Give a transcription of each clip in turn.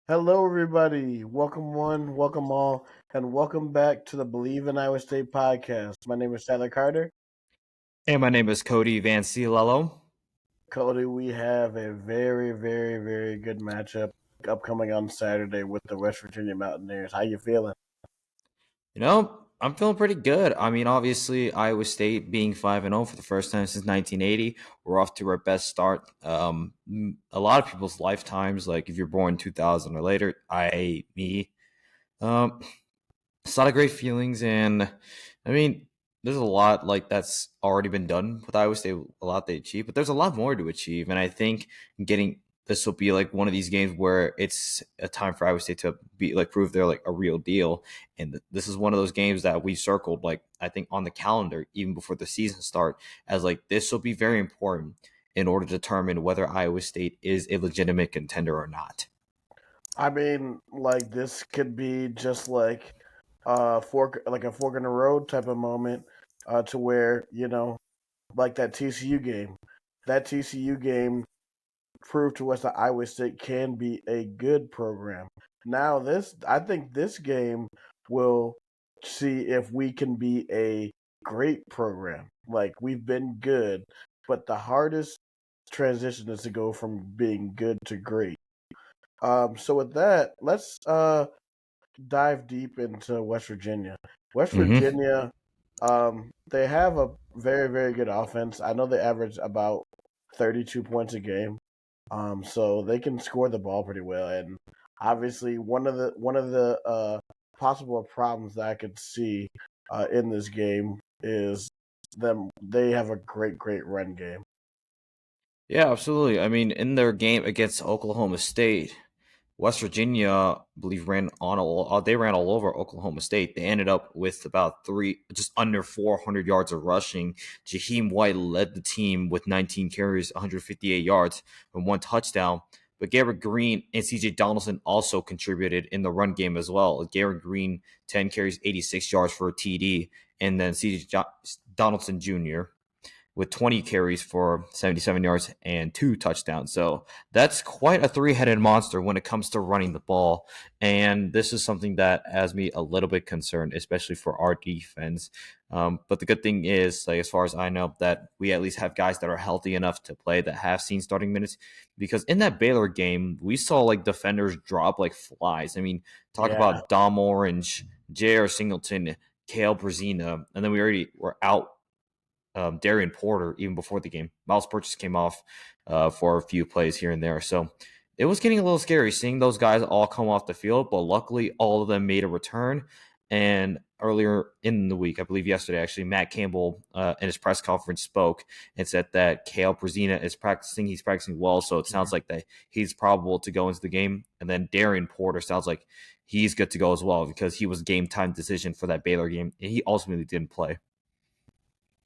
Hello, everybody. Welcome one, welcome all, and welcome back to the Bleav in Iowa State podcast. My name is Tyler Carter. Hey, my name is Cody Van Cielello. Cody, we have a very, very, very good matchup upcoming on Saturday with the West Virginia Mountaineers. How you feeling? I'm feeling pretty good. I mean, obviously, Iowa State being 5-0 for the first time since 1980, we're off to our best start. A lot of people's lifetimes, like if you're born 2000 or later, me. Um, it's a lot of great feelings, and I mean, there's a lot like that's already been done with Iowa State, a lot they achieved, but there's a lot more to achieve, and I think getting this will be like one of these games where it's a time for Iowa State to be like prove they're like a real deal, and this is one of those games that we circled like I think on the calendar even before the season start as like this will be very important in order to determine whether Iowa State is a legitimate contender or not. I mean, like this could be just like a fork in the road type of moment, to where like that TCU game. That TCU game prove to us that Iowa State can be a good program. Now, I think this game will see if we can be a great program. Like we've been good, but the hardest transition is to go from being good to great. So with that, let's dive deep into West Virginia. West Mm-hmm. Virginia, they have a very, very good offense. I know they average about 32 points a game. So they can score the ball pretty well, and obviously one of the possible problems that I could see in this game is them. They have a great run game. Yeah, absolutely. I mean, in their game against Oklahoma State, West Virginia, I believe, they ran all over Oklahoma State. They ended up with about just under 400 yards of rushing. Jaheim White led the team with 19 carries, 158 yards, and one touchdown. But Garrett Green and CJ Donaldson also contributed in the run game as well. Garrett Green, 10 carries, 86 yards for a TD, and then CJ Donaldson Jr. with 20 carries for 77 yards and two touchdowns. So that's quite a three-headed monster when it comes to running the ball. And this is something that has me a little bit concerned, especially for our defense. But the good thing is, like as far as I know, that we at least have guys that are healthy enough to play that have seen starting minutes. Because in that Baylor game, we saw like defenders drop like flies. I mean, talk Yeah, about Dom Orange, J.R. Singleton, Kale Brazina, and then we already were out Darian Porter even before the game. Miles Purchase came off for a few plays here and there. So it was getting a little scary seeing those guys all come off the field, but luckily all of them made a return. And earlier in the week, I believe yesterday, actually, Matt Campbell in his press conference spoke and said that Kale Brazina is practicing. He's practicing well, so it sounds like that he's probable to go into the game. And then Darian Porter sounds like he's good to go as well because he was game time decision for that Baylor game, and he ultimately didn't play.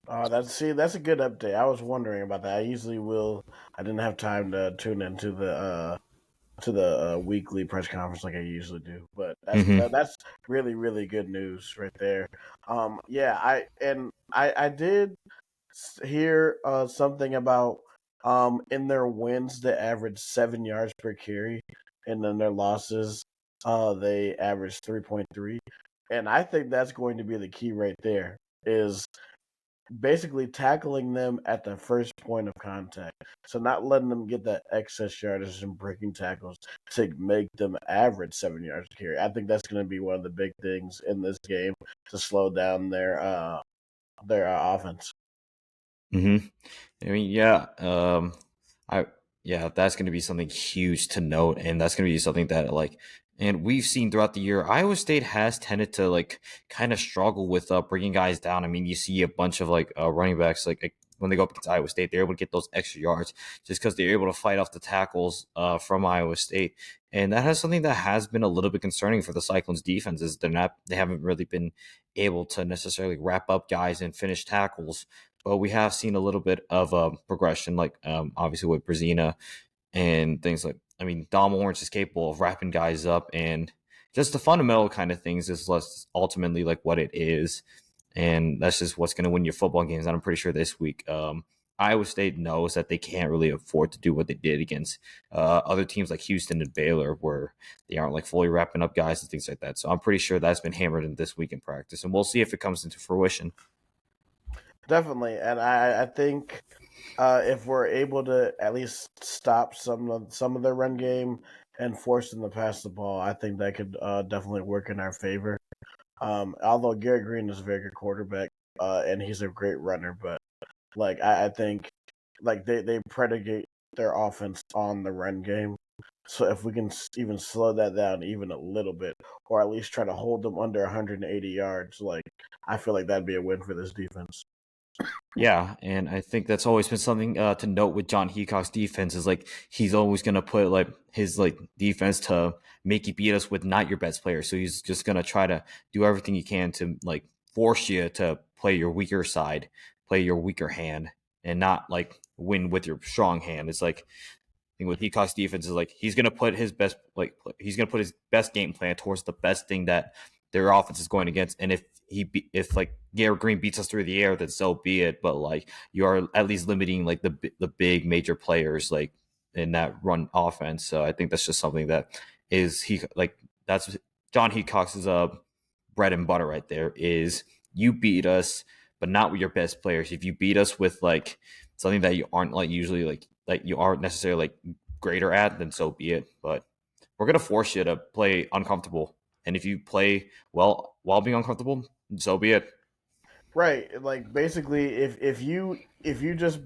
that's a good update. I was wondering about that. I usually will. I didn't have time to tune into the weekly press conference like I usually do. But Mm-hmm. that's really really good news right there. Yeah, I did hear something about in their wins they average 7 yards per carry, and then their losses they average 3.3. And I think that's going to be the key right there. Is basically tackling them at the first point of contact. So not letting them get that excess yardage and breaking tackles to make them average 7 yards to carry. I think that's going to be one of the big things in this game to slow down their offense. Mm-hmm. I mean, yeah, I yeah, that's going to be something huge to note, and that's going to be something that and we've seen throughout the year, Iowa State has tended to like kind of struggle with bringing guys down. I mean, you see a bunch of running backs when they go up against Iowa State, they're able to get those extra yards just because they're able to fight off the tackles from Iowa State, and that has something that has been a little bit concerning for the Cyclones defense is they haven't really been able to necessarily wrap up guys and finish tackles, but we have seen a little bit of a progression, obviously with Brazina and things like. I mean, Dom Orange is capable of wrapping guys up, and just the fundamental kind of things is less ultimately like what it is, and that's just what's going to win your football games. And I'm pretty sure this week, Iowa State knows that they can't really afford to do what they did against other teams like Houston and Baylor, where they aren't like fully wrapping up guys and things like that. So I'm pretty sure that's been hammered in this week in practice, and we'll see if it comes into fruition. Definitely, and I think if we're able to at least stop some of their run game and force them to pass the ball, I think that could definitely work in our favor. Although Garrett Green is a very good quarterback, and he's a great runner, but like I think like they predicate their offense on the run game. So if we can even slow that down even a little bit, or at least try to hold them under 180 yards, like I feel like that'd be a win for this defense. Yeah, and I think that's always been something to note with John Heacock's defense is like he's always going to put like his like defense to make you beat us with not your best player. So he's just going to try to do everything he can to like force you to play your weaker side, play your weaker hand, and not like win with your strong hand. It's like thing with Heacock's defense is like he's gonna put his best he's gonna put his best game plan towards the best thing that their offense is going against. And if like Garrett Green beats us through the air, then so be it. But like you are at least limiting like the big major players like in that run offense. So I think that's just something that is he like that's John Heacock's bread and butter right there is you beat us, but not with your best players. If you beat us with like something that you aren't like usually like you aren't necessarily like greater at, then so be it. But we're gonna force you to play uncomfortable, and if you play well while being uncomfortable, so be it. Right, like basically, if you just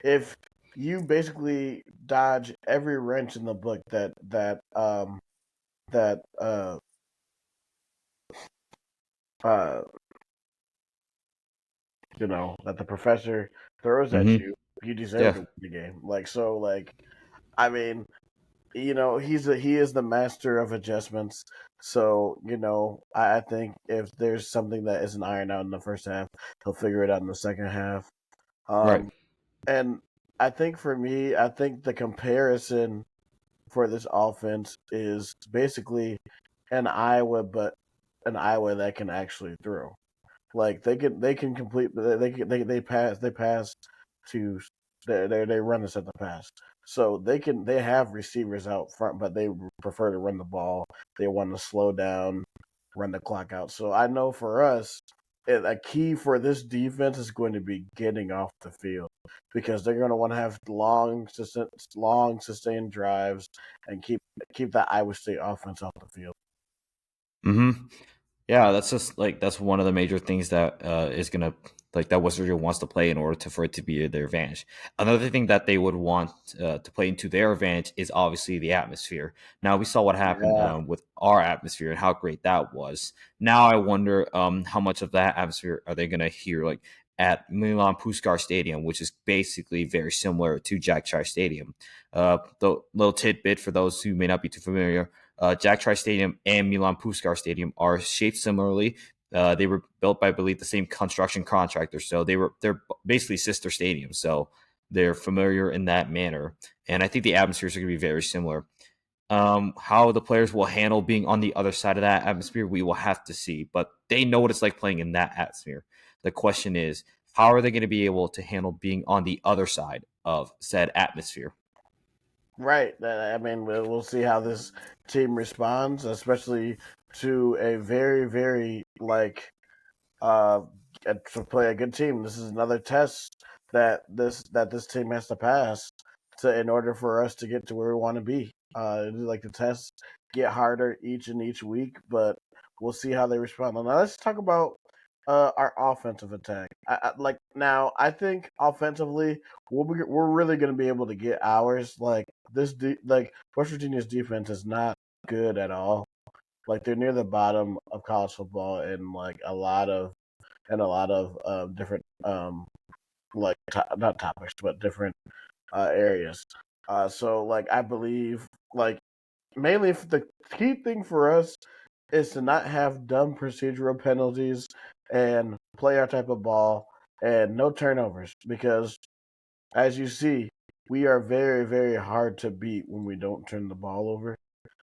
if you basically dodge every wrench in the book that uh that the professor throws at Mm-hmm. you, you deserve Yeah. to win the game. Like so, like I mean, he is the master of adjustments. So I think if there's something that isn't ironed out in the first half, he'll figure it out in the second half. Right. Um, and I think for me, I think the comparison for this offense is basically an Iowa, but an Iowa that can actually throw. Like they can complete they pass to they run this at the pass. So they have receivers out front, but they prefer to run the ball. They want to slow down, run the clock out. So I know for us, a key for this defense is going to be getting off the field because they're going to want to have long sustained drives and keep that Iowa State offense off the field. Mm-hmm. Yeah, that's just like that's one of the major things that is gonna like that West Virginia wants to play in order for it to be their advantage. Another thing that they would want to play into their advantage is obviously the atmosphere. Now we saw what happened Yeah. with our atmosphere and how great that was. Now I wonder how much of that atmosphere are they gonna hear like at Milan Puskar Stadium, which is basically very similar to Jack Tri Stadium. The little tidbit for those who may not be too familiar. Jack Tri Stadium and Milan Puskar Stadium are shaped similarly. They were built by, I believe, the same construction contractor, so they're basically sister stadiums. So they're familiar in that manner, and I think the atmospheres are going to be very similar. How the players will handle being on the other side of that atmosphere, we will have to see. But they know what it's like playing in that atmosphere. The question is, how are they going to be able to handle being on the other side of said atmosphere? Right. I mean, we'll see how this team responds, especially to a very, very uh to play a good team. This is another test that this team has to pass to in order for us to get to where we want to be. Like the tests get harder each week, but we'll see how they respond. Now let's talk about our offensive attack. Like now, I think offensively we're really going to be able to get ours. Like like West Virginia's defense is not good at all. Like they're near the bottom of college football in like a lot of different not topics but different areas. So like I believe like mainly the key thing for us is to not have dumb procedural penalties and play our type of ball and no turnovers because as you see we are very very hard to beat when we don't turn the ball over.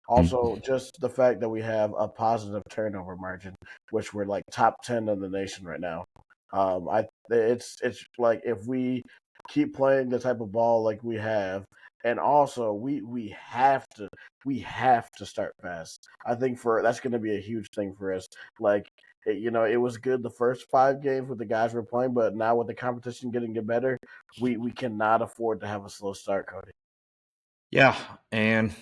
Also, just the fact that we have a positive turnover margin, which we're like top 10 in the nation right now. I it's like if we keep playing the type of ball like we have, and also we have to start fast. I think for that's going to be a huge thing for us. Like it was good the first 5 games with the guys we're playing, but now with the competition getting better, we cannot afford to have a slow start, Cody. Yeah, and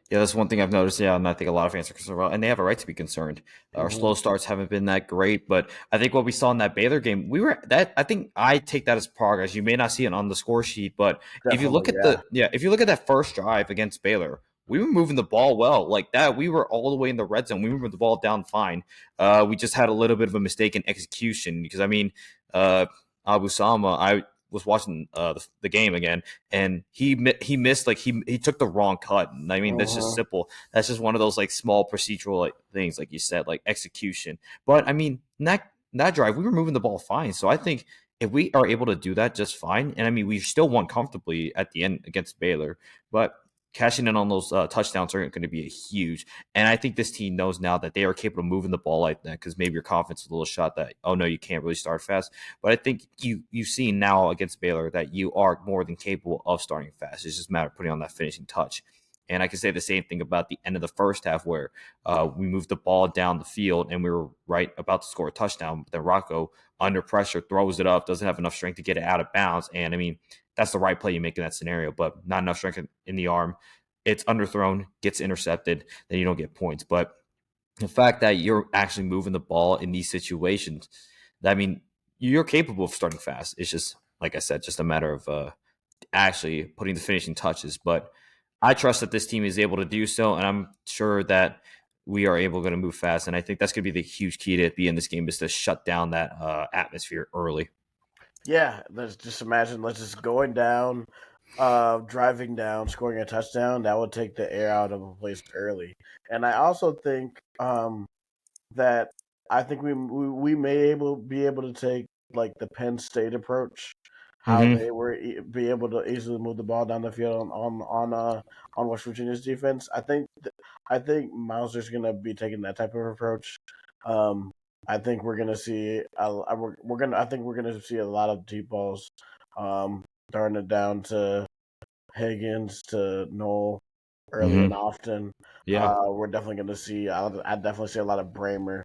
yeah, that's one thing I've noticed. Yeah, and I think a lot of fans are concerned about, and they have a right to be concerned. Our Hmm. slow starts haven't been that great, but I think what we saw in that Baylor game, we were that. I think I take that as progress. You may not see it on the score sheet, but if you look Definitely, at yeah. if you look at that first drive against Baylor, we were moving the ball well, like that. We were all the way in the red zone. We moved the ball down fine. We just had a little bit of a mistake in execution because I mean, uh, Abu Sama, I was watching the game again, and he missed like he took the wrong cut. And I mean, that's just Hmm. simple. That's just one of those like small procedural like things, like you said, like execution. But I mean, that drive, we were moving the ball fine. So I think if we are able to do that just fine, and I mean, we still won comfortably at the end against Baylor, but cashing in on those touchdowns are going to be a huge. And I think this team knows now that they are capable of moving the ball like that because maybe your confidence is a little shot that, oh no, you can't really start fast. But I think you've seen now against Baylor that you are more than capable of starting fast. It's just a matter of putting on that finishing touch. And I can say the same thing about the end of the first half where we moved the ball down the field and we were right about to score a touchdown. But then Rocco, under pressure, throws it up, doesn't have enough strength to get it out of bounds. And I mean, that's the right play you make in that scenario, but not enough strength in the arm. It's underthrown, gets intercepted, then you don't get points. But the fact that you're actually moving the ball in these situations, I mean, you're capable of starting fast. It's just, like I said, just a matter of actually putting the finishing touches. But I trust that this team is able to do so, and I'm sure that we are able to move fast. And I think that's going to be the huge key to be in this game is to shut down that atmosphere early. Yeah, let's just imagine. Let's just going down, driving down, scoring a touchdown. That would take the air out of a place early. And I also think that I think we may be able to take like the Penn State approach, how Mm-hmm. they were be able to easily move the ball down the field on West Virginia's defense. I think Mauser's gonna be taking that type of approach. Um, I think we're gonna see we're gonna I think we're gonna see a lot of deep balls, um, throwing it down to Higgins to Noel early and Mm-hmm. often. Yeah, We're definitely going to see. I definitely see a lot of Bramer.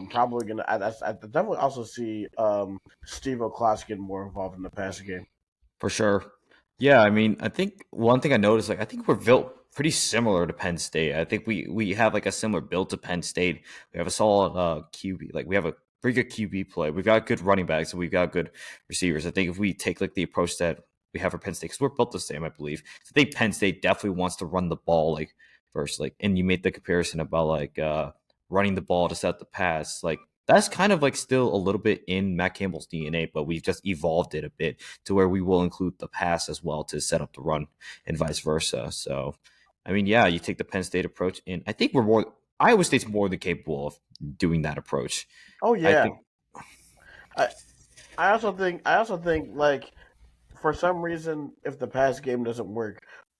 Probably going to. I definitely also see Steve O'Closs getting more involved in the passing game. for sure. Yeah, I mean, I think one thing I noticed, like, I think we're built pretty similar to Penn State. I think we have like a similar build to Penn State. We have a solid QB, like we have a pretty good QB play. We've got good running backs and we've got good receivers. I think if we take like the approach that we have for Penn State, because we're built the same, I Bleav. I think Penn State definitely wants to run the ball like first, like, and you made the comparison about like running the ball to set the pass, like. That's kind of like still a little bit in Matt Campbell's DNA, but we've just evolved it a bit to where we will include the pass as well to set up the run and vice versa. So, I mean, yeah, you take the Penn State approach, and I think we're more Iowa State's more than capable of doing that approach. Oh I yeah. think, I I also think like for some reason, if the pass game doesn't work,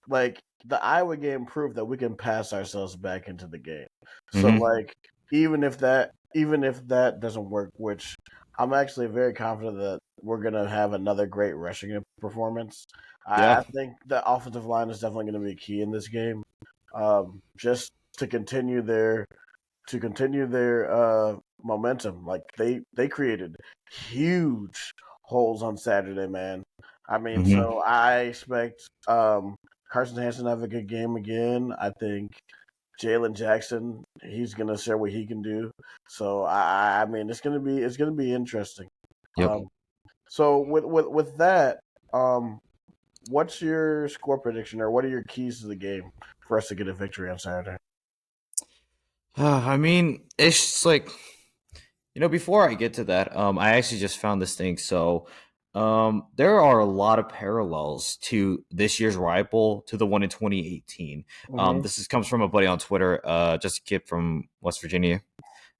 like the Iowa game proved that we can pass ourselves back into the game. So mm-hmm, like even if that doesn't work, which I'm actually very confident that we're gonna have another great rushing performance. I yeah, think the offensive line is definitely gonna be key in this game. Just to continue their momentum. Like they created huge holes on Saturday, man. I mean, mm-hmm, so I expect Carson Hansen to have a good game again. I think Jalen Jackson, he's gonna show what he can do. So I mean, it's gonna be interesting. yep. Um, so with that, um, what's your score prediction, or what are your keys to the game for us to get a victory on Saturday? I mean, it's just like before I get to that, I actually just found this thing. So, there are a lot of parallels to this year's Riot Bowl to the one in 2018. Hmm. Comes from a buddy on Twitter, just a kid from West Virginia,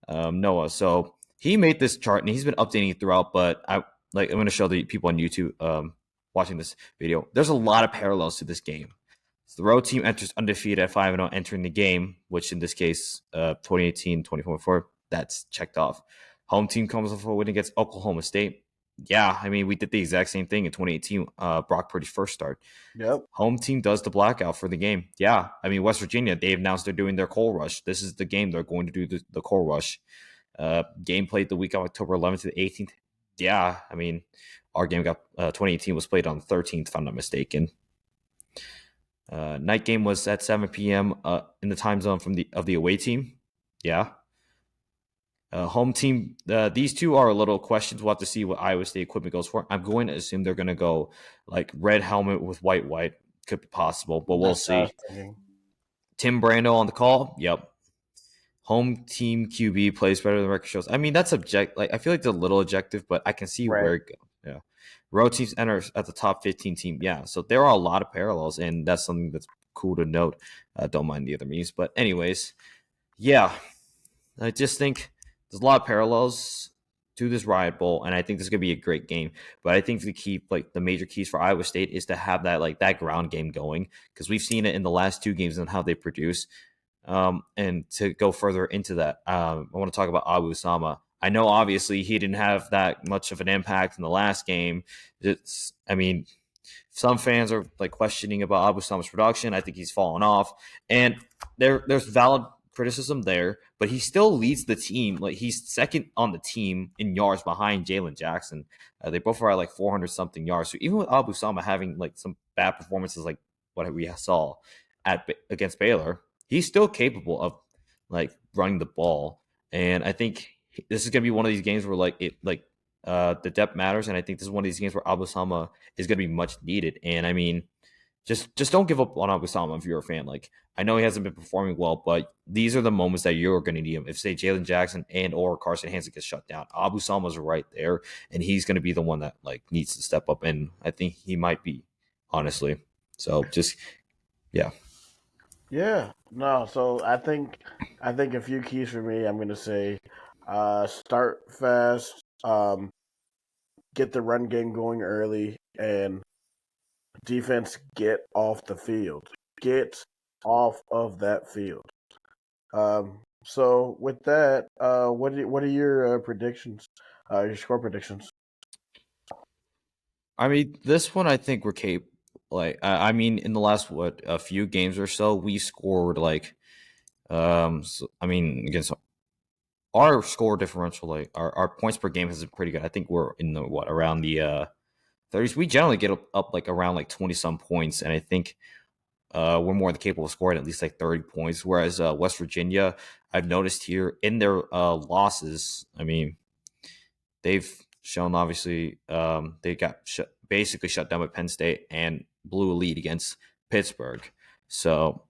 Noah. So he made this chart and he's been updating it throughout. But I'm going to show the people on YouTube watching this video. There's a lot of parallels to this game. So the road team enters undefeated at 5-0 entering the game, which in this case, 2018, 2024, that's checked off. Home team comes off a win against Oklahoma State. yeah, I mean, we did the exact same thing in 2018. Brock Purdy's first start. Yep. Home team does the blackout for the game. Yeah, I mean, West Virginia, they've announced they're doing their coal rush. This is the game they're going to do the coal rush. Game played the week of October 11th to the 18th. Yeah, I mean, our game got 2018 was played on the 13th, if I'm not mistaken. Night game was at 7 p.m. In the time zone from the away team. Yeah. Home team. These two are a little questions. We'll have to see what Iowa State equipment goes for. I'm going to assume they're going to go like red helmet with white. Could be possible, but we'll That's what I was see. thinking. Tim Brando on the call. Yep. Home team QB plays better than record shows. I mean, that's object. Like I feel like it's a little objective, but I can see Right. where it goes. Yeah. Road teams enter at the top 15 team. Yeah. So there are a lot of parallels, and that's something that's cool to note. Don't mind the other memes, but anyways, yeah. I just think there's a lot of parallels to this Riot Bowl, and I think this is gonna be a great game. But I think the key, like the major keys for Iowa State, is to have that ground game going because we've seen it in the last two games and how they produce. And to go further into that, I want to talk about Abu Sama. I know obviously he didn't have that much of an impact in the last game. I mean, some fans are like questioning about Abu Sama's production. I think he's fallen off, and there's valid criticism there, but he still leads the team. Like he's second on the team in yards behind Jalen Jackson. They both are at like 400 something yards. So even with Abu Sama having like some bad performances, like what we saw against Baylor, he's still capable of like running the ball. And I think this is gonna be one of these games where the depth matters, and I think this is one of these games where Abu Sama is going to be much needed. And I mean, just don't give up on Abu Sama if you're a fan. Like I know he hasn't been performing well, but these are the moments that you're going to need him. If say Jalen Jackson and or Carson Hansen gets shut down, Abu Sama's right there, and he's going to be the one that like needs to step up. And I think he might be, honestly. So just yeah. Yeah. No. So I think a few keys for me. I'm gonna say, start fast. Get the run game going early, and defense get off the field. Get off of that field. So with that, what are your predictions? Your score predictions? I mean, this one I think we're capable. Like I mean, in the last a few games or so, we scored like I mean against our score differential, like our points per game has been pretty good. I think we're in the around the 30s. We generally get up like around like 20 some points, and I think we're more than capable of scoring at least like 30 points. Whereas West Virginia, I've noticed here in their losses, I mean, they've shown obviously they got basically shut down by Penn State and blew a lead against Pittsburgh. So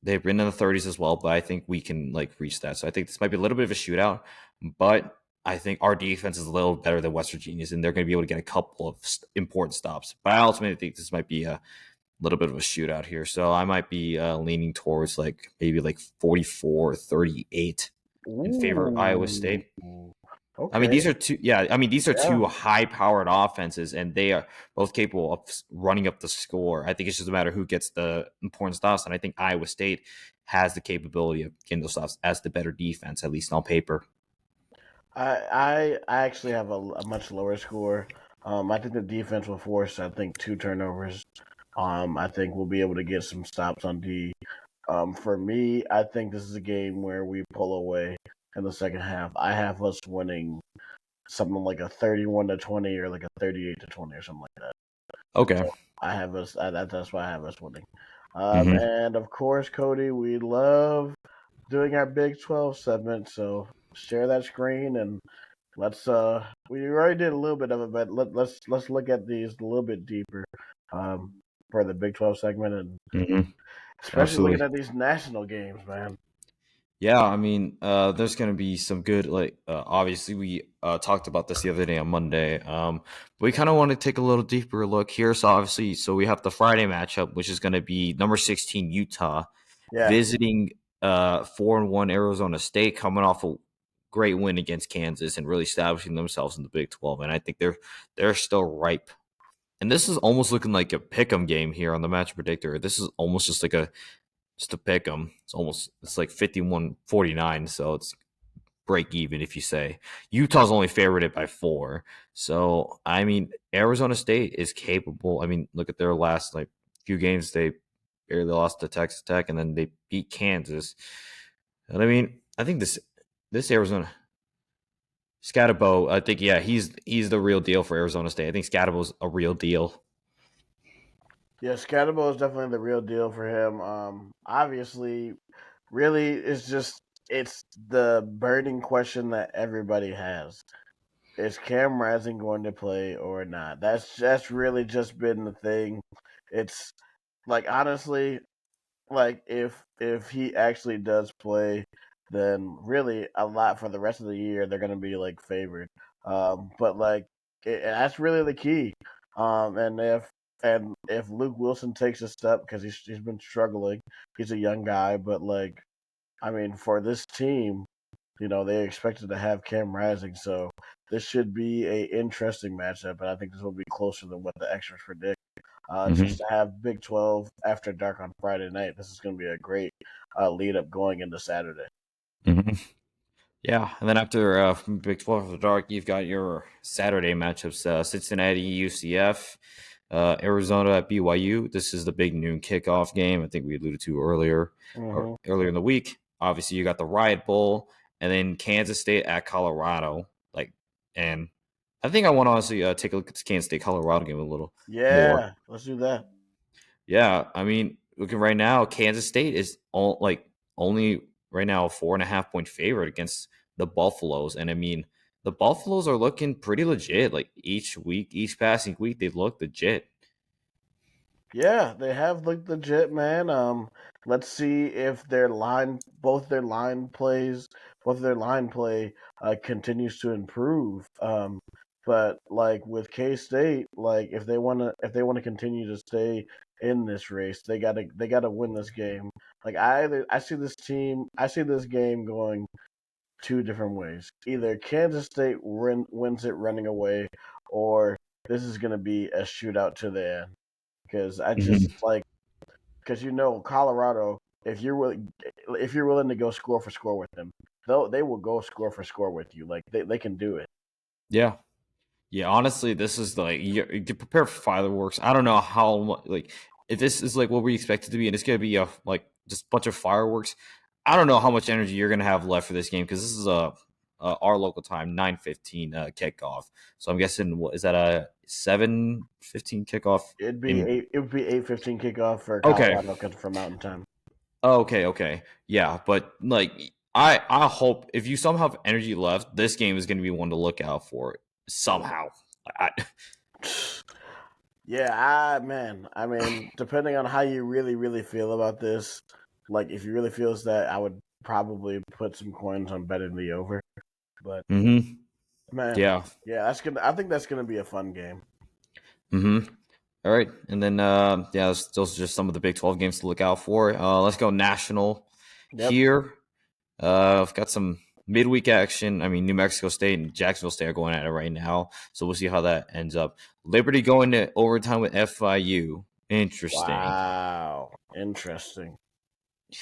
they've been in the 30s as well, but I think we can like reach that. So I think this might be a little bit of a shootout, but I think our defense is a little better than West Virginia's, and they're going to be able to get a couple of important stops. But I ultimately think this might be a little bit of a shootout here. So I might be leaning towards like maybe like 44-38 in favor of Iowa Ooh. State. I mean, Okay. these are two. Yeah, I mean, these are Yeah. two high-powered offenses, and they are both capable of running up the score. I think it's just a matter who gets the important stops, and I think Iowa State has the capability of getting those stops as the better defense, at least on paper. I actually have a much lower score. I think the defense will force, I think, two turnovers. I think we'll be able to get some stops on D. For me, I think this is a game where we pull away in the second half. I have us winning something like a 31-20 or like a 38-20 or something like that. Okay. So I have us. That's why I have us winning. Mm-hmm. And of course, Cody, we love doing our Big 12 segment. So share that screen and let's. We already did a little bit of it, but let's look at these a little bit deeper. Um, for the Big 12 segment, and Mm-hmm. especially looking Absolutely. at these national games, man. Yeah, I mean, there's gonna be some good like obviously we talked about this the other day on Monday. We kind of want to take a little deeper look here. So obviously, so we have the Friday matchup, which is gonna be number 16 Utah Yeah. visiting 4-1 Arizona State, coming off a great win against Kansas and really establishing themselves in the Big 12. And I think they're still ripe. And this is almost looking like a pick'em game here on the match predictor. This is almost just like a pick 'em. It's like 51-49, so it's break even. If you say Utah's only favored it by 4, so I mean Arizona State is capable. I mean, look at their last like few games; they barely lost to Texas Tech, and then they beat Kansas. And I mean, I think this Arizona Scatterbo, I think he's the real deal for Arizona State. I think Scatterbo's a real deal. Yeah, Scatterbo is definitely the real deal for him. Obviously, really, it's the burning question that everybody has: is Cam Rising going to play or not? That's really just been the thing. It's like honestly, like if he actually does play, then really a lot for the rest of the year they're gonna be like favored. But like that's really the key. And if Luke Wilson takes a step because he's been struggling, he's a young guy, but like I mean for this team, they expected to have Cam Rising, so this should be a interesting matchup, and I think this will be closer than what the extras predict. Just Mm-hmm. to have Big 12 after dark on Friday night, this is going to be a great lead up going into Saturday. Mm-hmm. Yeah, and then after Big 12 of the Dark, you've got your Saturday matchups: Cincinnati, UCF, Arizona at BYU. This is the big noon kickoff game. I think we alluded to earlier or Hmm. earlier in the week. Obviously, you got the Riot Bowl, and then Kansas State at Colorado. And I think I want to honestly take a look at the Kansas State Colorado game a little more. Yeah, let's do that. Yeah, I mean, looking right now, Kansas State is only right now a 4.5 point favorite against the Buffaloes, and I mean, the Buffaloes are looking pretty legit. Like each week, each passing week, they look legit. Yeah, they have looked legit, man. Let's see if both their line play continues to improve. But like with K State, like if they wanna continue to stay in this race, they gotta win this game. Like I see this game going two different ways. Either Kansas State wins it running away, or this is gonna be a shootout to the end because I just Mhm. like because Colorado. If you're willing to go score for score with them, they will go score for score with you. Like they can do it. Yeah, yeah. Honestly, this is like you prepare for fireworks. I don't know how like if this is like what we expect it to be, and it's gonna be a like just a bunch of fireworks. I don't know how much energy you're gonna have left for this game because this is our local time 9:15 kickoff. So I'm guessing what is that a 7:15 kickoff in? It would be 8:15 kickoff for Okay, Colorado for Mountain Time. okay, yeah. But like I hope if you somehow have energy left, this game is gonna be one to look out for somehow. I, Yeah, man. I mean, depending on how you really, really feel about this, like if you really feels that, I would probably put some coins on betting the over. But mm-hmm. man, Yeah. yeah, I think that's gonna be a fun game. Mm-hmm. All right, and then yeah, those are just some of the Big 12 games to look out for. Let's go national Yep. here. I've got some midweek action. I mean, New Mexico State and Jacksonville State are going at it right now, so we'll see how that ends up. Liberty going to overtime with FIU. Interesting. Wow. Interesting.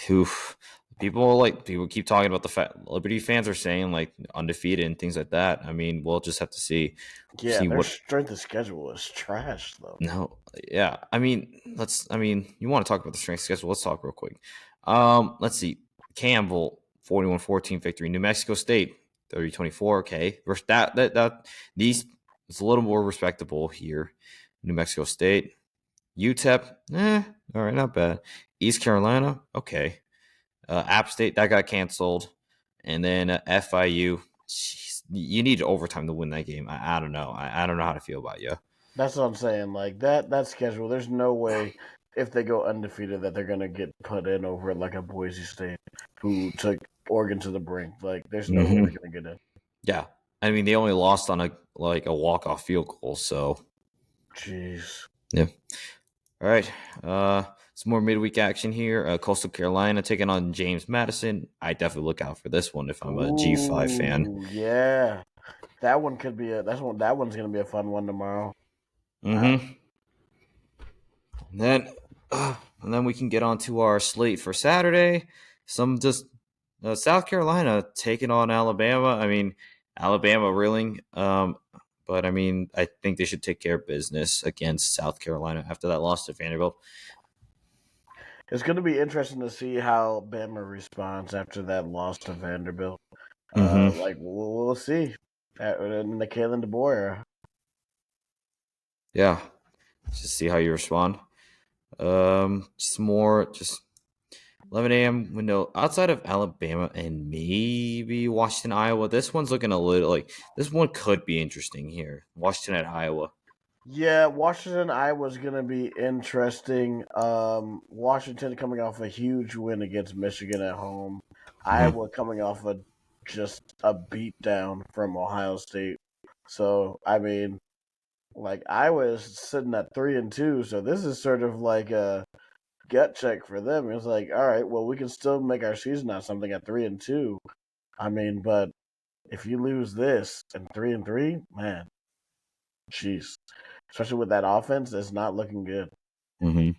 Oof. People keep talking about the fact Liberty fans are saying like undefeated and things like that. I mean, we'll just have to Yeah, see their what. strength of schedule is trash though. No, yeah. I mean, let's. I mean, you want to talk about the strength schedule? Let's talk real quick. Let's see. Campbell 41-14 victory. New Mexico State 30-24. Okay, that these it's a little more respectable here. New Mexico State, UTEP, all right, not bad. East Carolina, okay. App State that got canceled, and then FIU. Jeez, you need overtime to win that game. I don't know. I don't know how to feel about you. That's what I'm saying. Like that schedule, there's no way if they go undefeated that they're gonna get put in over like a Boise State who took Oregon to the brink. Like there's no way Mm-hmm. they're gonna get in. Yeah, I mean they only lost on a walk off field goal. So Jeez. yeah. All right. Some more midweek action here. Coastal Carolina taking on James Madison. I definitely look out for this one if I'm a G5 fan. Ooh, yeah. That one could be a that's one that one's gonna be a fun one tomorrow. Uh, Mm-hmm. And then we can get on to our slate for Saturday. Some just South Carolina taking on Alabama. I mean, Alabama reeling. But I mean, I think they should take care of business against South Carolina after that loss to Vanderbilt. It's going to be interesting to see how Bama responds after that loss to Vanderbilt. Mm-hmm. Like we'll see in the Kalen DeBoer era. Yeah, just see how you respond. Just more, just 11 a.m. window outside of Alabama and maybe Washington, Iowa. This one's looking a little like this one could be interesting here. Washington at Iowa. Yeah, Washington, Iowa's going to be interesting. Washington coming off a huge win against Michigan at home. Mm-hmm. Iowa coming off just a beatdown from Ohio State. So I mean, like Iowa is sitting at 3-2, so this is sort of like a gut check for them. It's like, all right, well, we can still make our season out something at 3-2. I mean, but if you lose this and 3-3, man, jeez, especially with that offense, it's not looking good. Mm-hmm.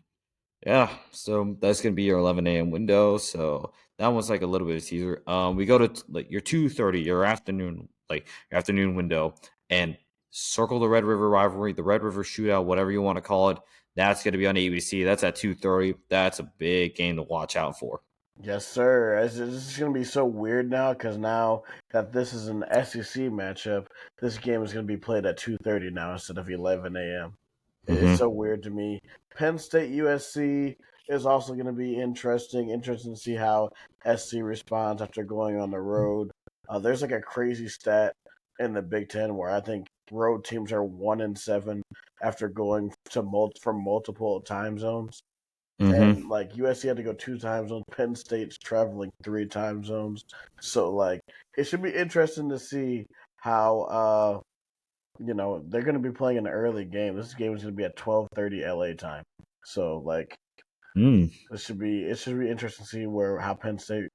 Yeah, so that's gonna be your 11 a.m. window. So that one's like a little bit of teaser. We go to like your 2:30, your afternoon, like your afternoon window, and circle the Red River rivalry, the Red River shootout, whatever you want to call it. That's gonna be on ABC. That's at 2:30. That's a big game to watch out for. Yes, sir. This is going to be so weird now because now that this is an SEC matchup, this game is going to be played at 2:30 now instead of 11 a.m. It's Mm-hmm. so weird to me. Penn State USC is also going to be interesting. Interesting to see how SC responds after going on the road. There's like a crazy stat in the Big Ten where I think road teams are 1-7 after going to from multiple time zones. Mm-hmm. And like USC had to go 2 time zones. Penn State's traveling 3 time zones. So like it should be interesting to see how they're going to be playing an early game. This game is going to be at 12:30 LA time. So like Mm. it should be interesting to see where how Penn State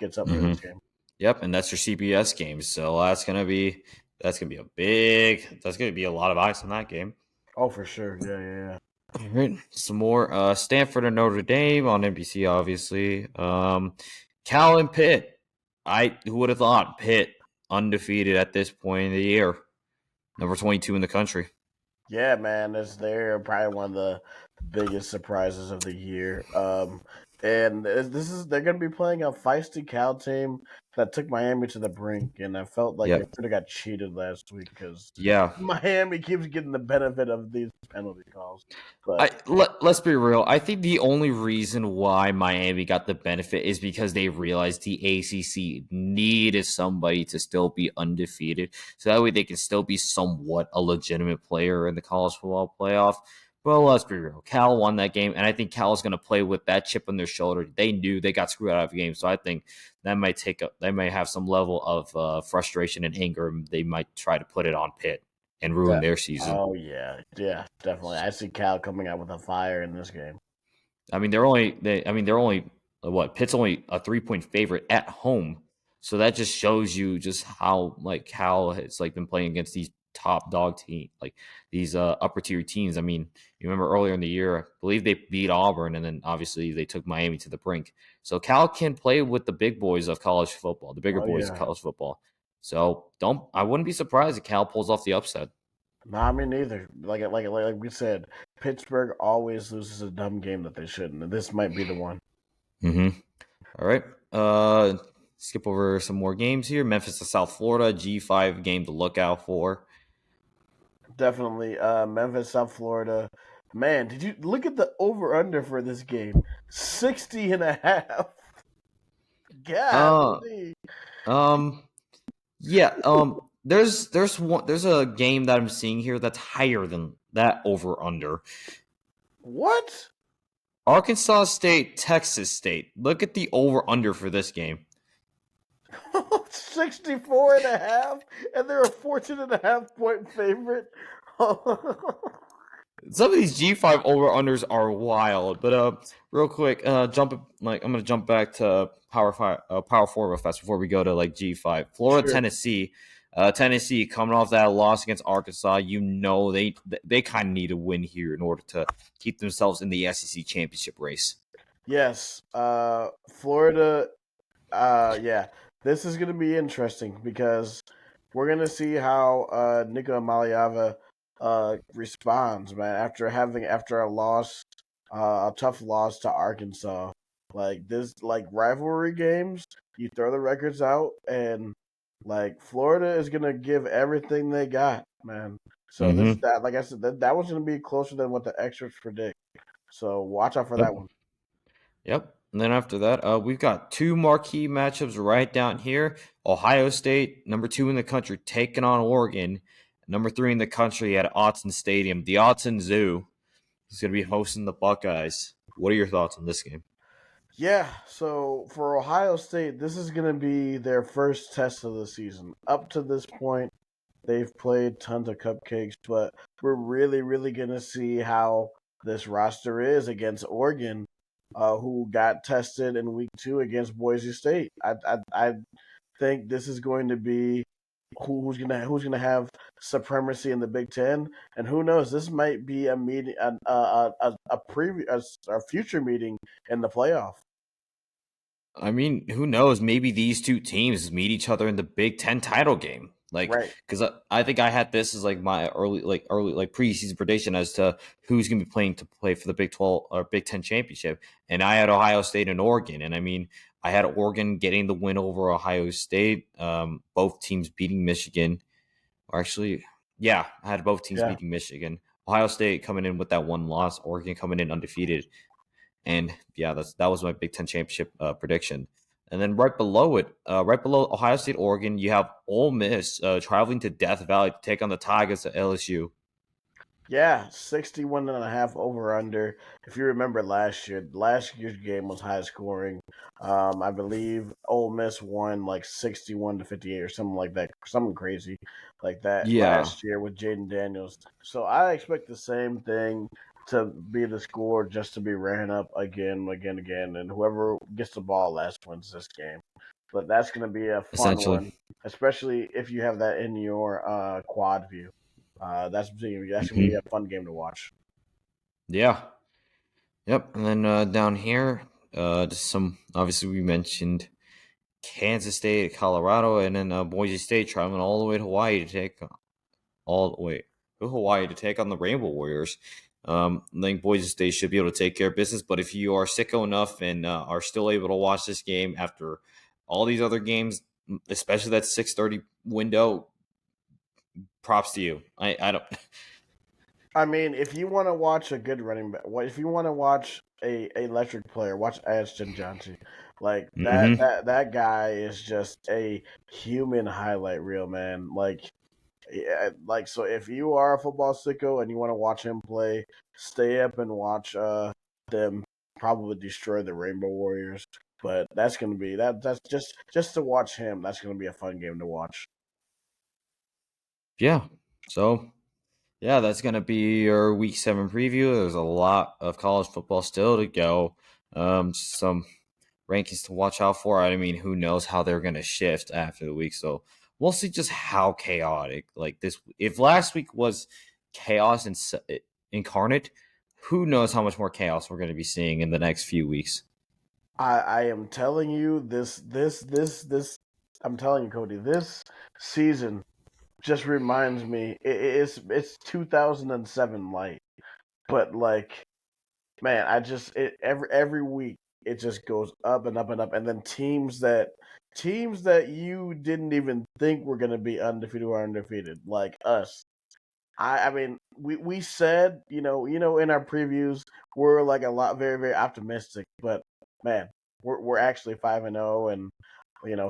gets up for Mm-hmm. this game. Yep, and that's your CBS game. So that's gonna be a lot of eyes on that game. Oh, for sure. Yeah, yeah, yeah. All right, some more Stanford and Notre Dame on NBC, obviously. Cal and Pitt. Who would have thought Pitt undefeated at this point in the year, number 22 in the country. Yeah, man, they're probably one of the biggest surprises of the year. And this is they're going to be playing a feisty Cal team that took Miami to the brink, and I felt like they Yep. sort of got cheated last week because Yeah. Miami keeps getting the benefit of these penalty calls. But Let's be real. I think the only reason why Miami got the benefit is because they realized the ACC needed somebody to still be undefeated, so that way they can still be somewhat a legitimate player in the college football playoff. Well, let's be real. Cal won that game, and I think Cal is going to play with that chip on their shoulder. They knew they got screwed out of the game, so I think they might have some level of frustration and anger. And they might try to put it on Pitt and ruin that, their season. oh yeah, yeah, definitely. I see Cal coming out with a fire in this game. I mean, they're only what Pitt's only a 3 point favorite at home, so that just shows you just how it's like been playing against these top dog team, like these upper tier teams. I mean, you remember earlier in the year, I believe they beat Auburn, and then obviously they took Miami to the brink. So Cal can play with the big boys of college football, the bigger Oh boys of yeah, college football. So I wouldn't be surprised if Cal pulls off the upset. nah, me neither. Like we said, Pittsburgh always loses a dumb game that they shouldn't, and this might be the one. Mm-hmm. All right. Skip over some more games here. Memphis to South Florida, G5 game to look out for. Definitely. Memphis, South Florida. Man, did you look at the over under for this game? 60.5. Uh, Golly. um, yeah. There's a game that I'm seeing here that's higher than that over under. What? Arkansas State, Texas State. Look at the over under for this game. 64.5, and they're a 14.5 point favorite. Some of these G5 over unders are wild, but real quick, I'm gonna jump back to Power 4 real fast before we go to like G5. Florida, Sure. Tennessee, Tennessee coming off that loss against Arkansas. You know they kind of need a win here in order to keep themselves in the SEC championship race. Yes. Florida. Yeah, this is gonna be interesting because we're gonna see how Nico Maliava responds, man, after a loss, a tough loss to Arkansas. Like this, like rivalry games, you throw the records out, and like Florida is gonna give everything they got, man. So Mm-hmm. that, like I said, that was gonna be closer than what the experts predict. So watch out for that Yep. one. Yep. And then after that, we've got two marquee matchups right down here. Ohio State, number 2 in the country, taking on Oregon. Number 3 in the country at Autzen Stadium. The Autzen Zoo is going to be hosting the Buckeyes. What are your thoughts on this game? Yeah, so for Ohio State, this is going to be their first test of the season. Up to this point, they've played tons of cupcakes, but we're really going to see how this roster is against Oregon, who got tested in week 2 against Boise State. I think this is going to be who's gonna have supremacy in the Big Ten, and who knows? This might be a meeting, a future meeting in the playoff. I mean, who knows? Maybe these two teams meet each other in the Big Ten title game. Like, Right. because I think I had this as like my early like preseason prediction as to who's going to be playing to play for the Big 12 or Big Ten championship, and I had Ohio State and Oregon, and I mean, I had Oregon getting the win over Ohio State. Both teams beating Michigan. Or actually, yeah, I had both teams Yeah. beating Michigan. Ohio State coming in with that one loss. Oregon coming in undefeated. And yeah, that was my Big Ten championship prediction. And then right below Ohio State, Oregon, you have Ole Miss traveling to Death Valley to take on the Tigers at LSU. Yeah, 61.5 over under. If you remember last year's game was high scoring. I believe Ole Miss won like 61-58 or something like that, something crazy like that Yeah, last year with Jaden Daniels. So I expect the same thing to be the score, just to be ran up again, and whoever gets the ball last wins this game. But that's going to be a fun essentially. one, especially if you have that in your quad view. That's gonna be Hmm. a fun game to watch. Yeah. Yep. And then down here, just some obviously we mentioned Kansas State, Colorado, and then Boise State traveling all the way to Hawaii to take all the way to Hawaii to take on the Rainbow Warriors. I think Boise State should be able to take care of business. But if you are sicko enough and are still able to watch this game after all these other games, especially that 6:30 window, props to you. I don't. I mean, if you want to watch a good running back, if you want to watch a electric player, watch Ashton Johnson. Like that Mm-hmm. that that guy is just a human highlight reel, man. Like, yeah, like so if you are a football sicko and you want to watch him play, stay up and watch them probably destroy the Rainbow Warriors. But that's gonna be that's just to watch him. That's gonna be a fun game to watch. Yeah. So yeah, that's gonna be your Week 7 preview. There's a lot of college football still to go. Some rankings to watch out for. I mean, who knows how they're going to shift after the week. So we'll see just how chaotic like this. If last week was chaos incarnate, who knows how much more chaos we're going to be seeing in the next few weeks. I am telling you this. I'm telling you, Cody. This season just reminds me. It's 2007 light, but like, man, every week it just goes up and up and up, and then teams that you didn't even think were gonna be undefeated are undefeated, like us. I mean, we said, in our previews, we're like a lot very optimistic, but man, we're actually 5-0, and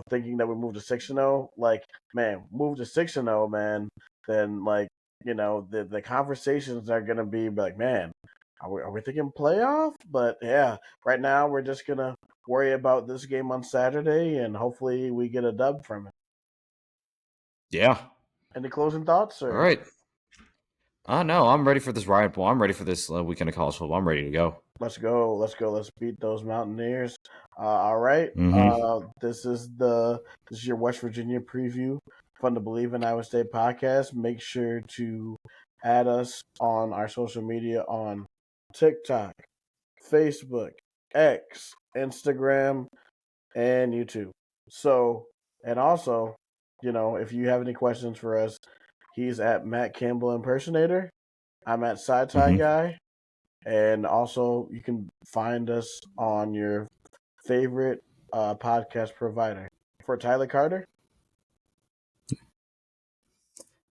thinking that we moved to 6-0, like, man, move to 6-0, man, then like, the conversations are gonna be like, man, are we thinking playoff? But yeah, right now we're just gonna worry about this game on Saturday, and hopefully we get a dub from it. Yeah. Any closing thoughts, All or? right. No, I'm ready for this Riot Bowl. I'm ready for this weekend of college football. I'm ready to go. Let's go. Let's go. Let's beat those Mountaineers. All right. Mm-hmm. This is your West Virginia preview. Fun to Believe in Iowa State podcast. Make sure to add us on our social media on TikTok, Facebook, X, Instagram, and YouTube. So, and also, if you have any questions for us, he's at Matt Campbell Impersonator. I'm at Side Tie Mm-hmm. Guy. And also, you can find us on your favorite podcast provider. For Tyler Carter,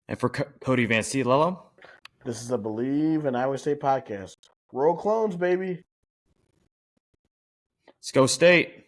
And for Cody Van Cielello, this is a Bleav in Iowa State podcast. Roll clones, baby. let's go State.